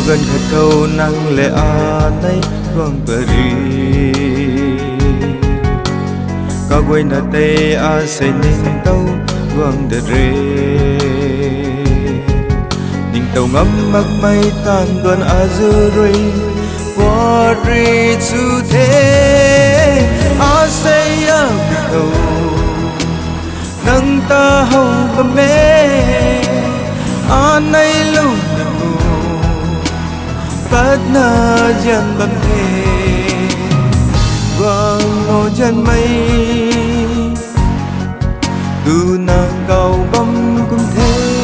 gần khát khâu năng lệ nay vang beri ka quay na te say ning tàu vang de re ning tàu ngắm mắt mây tan đoàn azuri qua ri chu thế say khâu nâng ta hầu và mê nay lâu phát na dần bầm thề vang ngô chân mây từ nàng cầu bấm cũng thế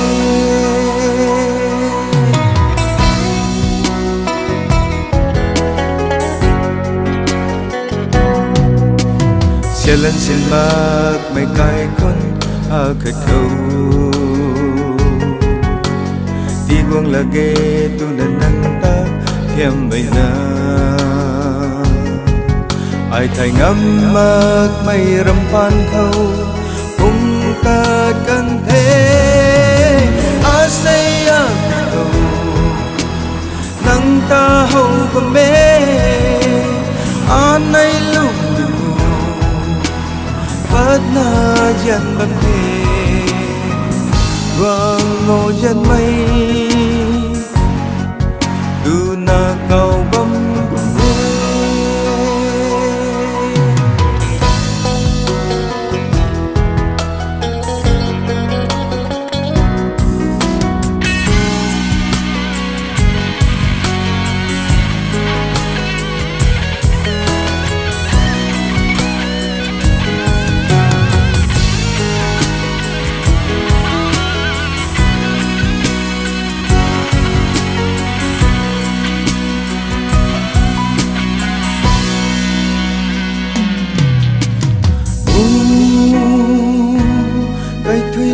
xe lần xin mắc mây cay con khát khâu ti guang là ghê tu nần nâng ta thêm bầy na ai thành ngắm mắc mây râm phan khâu cùng ta cần thế say khâu nâng ta hầu và mê nay lúc phát na dần bằng thề vang ngô chân mây từ na cầu bấm cùng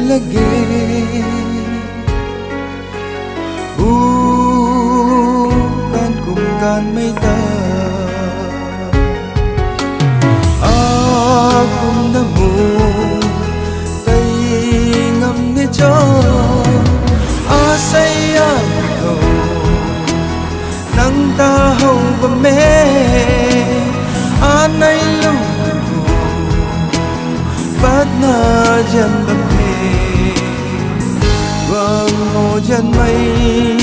lagi kan kumkan may ta akum na mo tay ngam ni cho say khâu nang ta hầu và mê nay lâu phát na dần bầm thề vang ngô chân mây